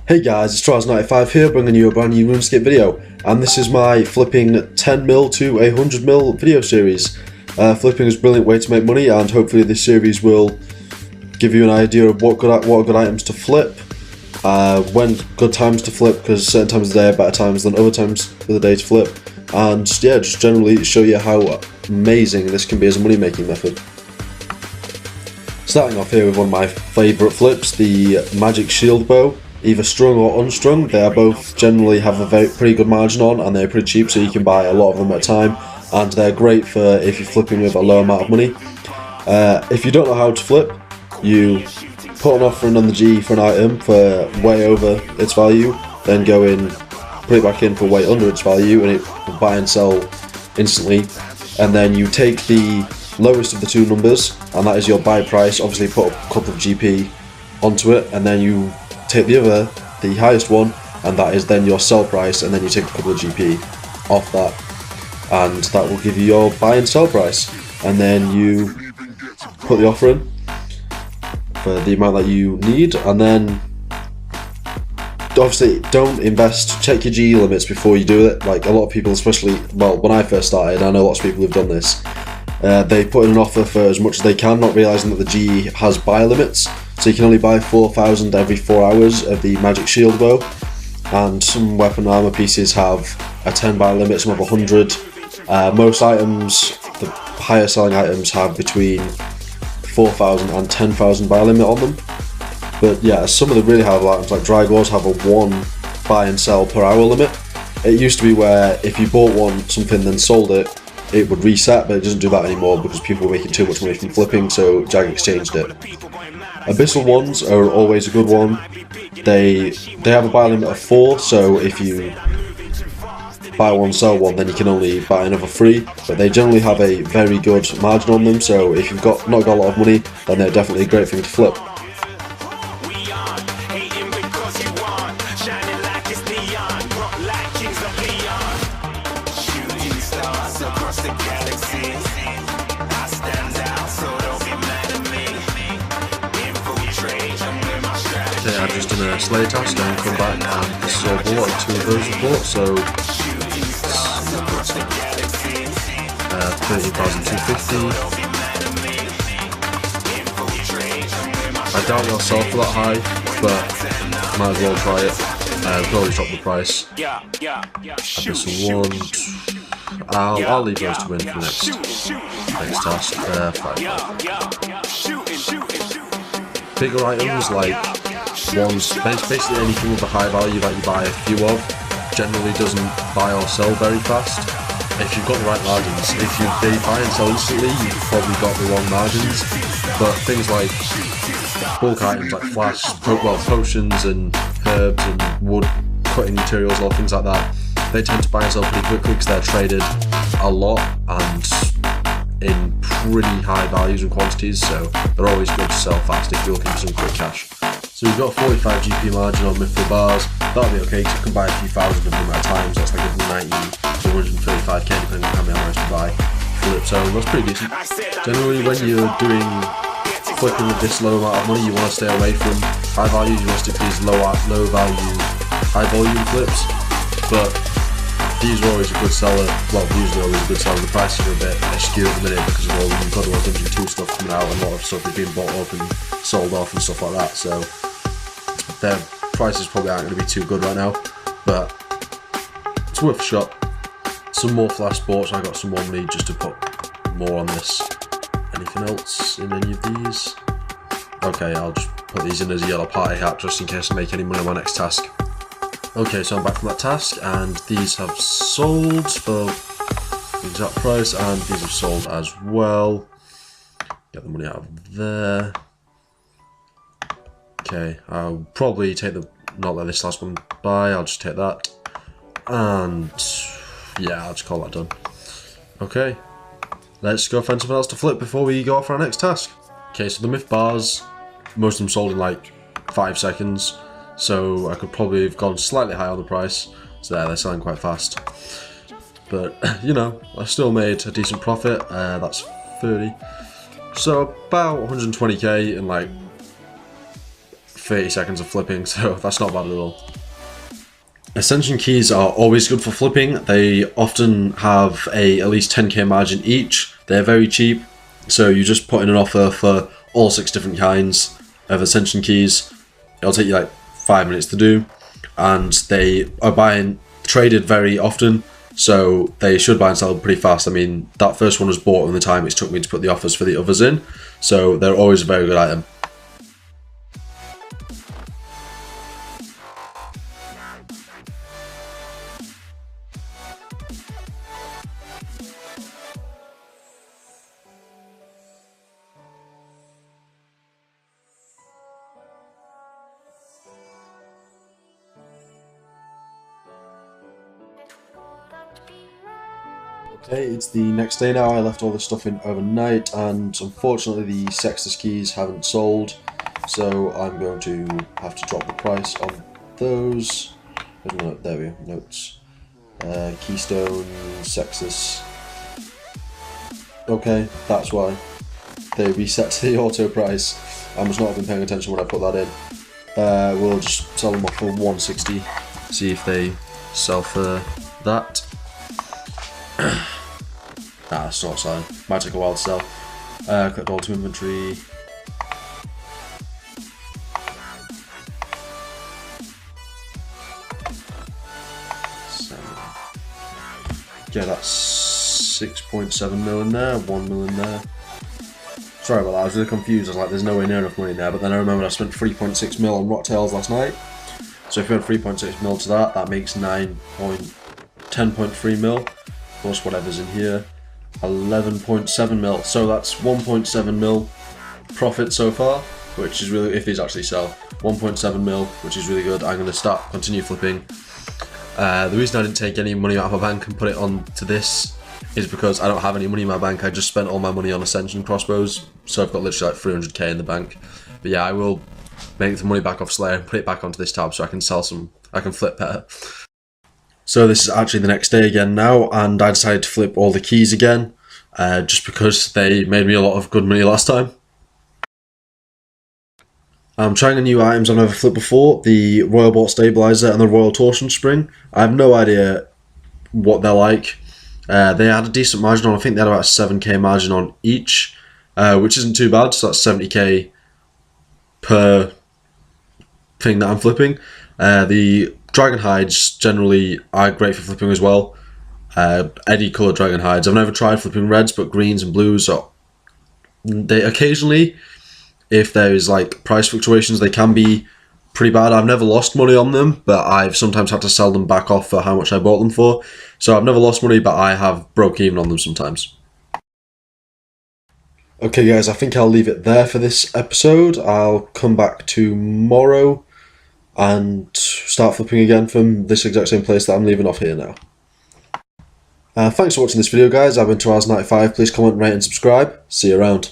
Hey guys, it's Trials95 here, bringing you a brand new RuneScape video, and this is my flipping 10mm to 100mm video series. Flipping is a brilliant way to make money, and hopefully this series will give you an idea of what are good items to flip, when good times to flip, because certain times of the day are better times than other times of the day to flip, and yeah, just generally show you how amazing this can be as a money making method. Starting off here with one of my favourite flips, the magic shield bow. Either strung or unstrung, they are both generally have a pretty good margin on, and they're pretty cheap, so you can buy a lot of them at a time, and they're great for if you're flipping with a low amount of money. If you don't know how to flip, you put an offering on the G for an item for way over its value, then go in, put it back in for way under its value, and it will buy and sell instantly. And then you take the lowest of the two numbers, and that is your buy price. Obviously put a couple of GP onto it, and then you take the highest one, and that is then your sell price, and then you take a couple of GP off that, and that will give you your buy and sell price. And then you put the offer in for the amount that you need, and then obviously don't invest, check your G limits before you do it. Like a lot of people, especially, well, when I first started, I know lots of people who've done this, they put in an offer for as much as they can, not realising that the G has buy limits. So you can only buy 4,000 every 4 hours of the magic shield bow, and some weapon armor pieces have a 10 buy limit, some have 100. Most items, the higher selling items, have between 4,000 and 10,000 buy limit on them. But yeah, some of the really high items like Drygores have a 1 buy and sell per hour limit. It used to be where if you bought something then sold it, it would reset, but it doesn't do that anymore because people were making too much money from flipping, so Jagex changed it. Abyssal ones are always a good one. They have a buy limit of 4, so if you buy one, sell one, then you can only buy another 3, but they generally have a very good margin on them, so if you've not got a lot of money, then they're definitely a great thing to flip. Okay, I've just done a slay task and come back, and this is all bought in 2 of those reports, so 13,250. I doubt they'll sell for that high, but might as well try it. Probably drop the price. Abyssal 1. I'll leave those to win for the next task. 5. Bigger items like basically anything with a high value that you buy a few of generally doesn't buy or sell very fast if you've got the right margins. If they buy and sell instantly, you've probably got the wrong margins. But things like bulk items like flash, potions and herbs and wood cutting materials or things like that, they tend to buy and sell pretty quickly because they're traded a lot and in pretty high values and quantities, so they're always good to sell fast if you're looking for some quick cash. So we've got a 45 GP margin on Mythical Bars. That'll be okay because you can buy a few thousand of them at a time, so that's like 90 to 135k depending on how many I manage to buy. So that's pretty decent. Generally when you're doing flipping with this low amount of money, you want to stay away from high values. You want to stick to these low value, high volume flips. But these are always a good seller. Well, usually always a good seller. The prices are a bit askew at the minute because of all the you've got all Dungeon 2 stuff coming out, and a lot of stuff is being bought up and sold off and stuff like that. So their prices probably aren't going to be too good right now, but it's worth a shot. Some more flash sports. I got some more money just to put more on this. Anything else in any of these? Okay, I'll just put these in as a yellow party hat just in case I make any money on my next task. Okay, so I'm back from that task, and these have sold for the exact price, and these have sold as well. Get the money out of there. Okay, I'll probably take not let this last one buy, I'll just take that. And yeah, I'll just call that done. Okay, let's go find something else to flip before we go off for our next task. Okay, so the myth bars, most of them sold in like 5 seconds. So I could probably have gone slightly higher on the price. So they're selling quite fast. But, you know, I still made a decent profit. That's 30. So about 120k in like 30 seconds of flipping, so that's not bad at all. Ascension keys are always good for flipping. They often have at least 10k margin each. They're very cheap, so you just put in an offer for all 6 different kinds of Ascension keys. It'll take you like 5 minutes to do, and they are traded very often, so they should buy and sell pretty fast. I mean, that first one was bought in the time it took me to put the offers for the others in, so they're always a very good item. Okay, it's the next day now. I left all this stuff in overnight, and unfortunately the Sextus keys haven't sold, so I'm going to have to drop the price on those. There we go, notes. Keystone, Sextus. Okay, that's why. They reset to the auto price. I must not have been paying attention when I put that in. We'll just sell them off for 160, see if they sell for that. That's not selling. Might take a while to sell. Collect all to inventory. So, yeah, that's 6.7 mil in there, 1 mil in there. Sorry about that, I was really confused. I was like, there's nowhere near enough money in there, but then I remembered I spent 3.6 mil on Rocktails last night. So if you add 3.6 mil to that, that makes 10.3 mil, plus whatever's in here. 11.7 mil, so that's 1.7 mil profit so far, which is really, if these actually sell, 1.7 mil, which is really good. I'm going to continue flipping. The reason I didn't take any money out of my bank and put it onto this is because I don't have any money in my bank. I just spent all my money on Ascension crossbows, so I've got literally like 300k in the bank. But yeah, I will make the money back off Slayer and put it back onto this tab so I can flip better. So this is actually the next day again now, and I decided to flip all the keys again, just because they made me a lot of good money last time. I'm trying the new items I've never flipped before, the Royal Bolt Stabilizer and the Royal Torsion Spring. I have no idea what they're like. They had a decent margin on, I think they had about a 7k margin on each, which isn't too bad, so that's 70k per thing that I'm flipping. The Dragon hides generally are great for flipping as well. Any coloured dragon hides. I've never tried flipping reds, but greens and blues they occasionally, if there is like price fluctuations, they can be pretty bad. I've never lost money on them, but I've sometimes had to sell them back off for how much I bought them for. So I've never lost money, but I have broke even on them sometimes. Okay guys, I think I'll leave it there for this episode. I'll come back tomorrow and start flipping again from this exact same place that I'm leaving off here now. Thanks for watching this video guys. I've been Traz95. Please comment, rate and subscribe. See you around.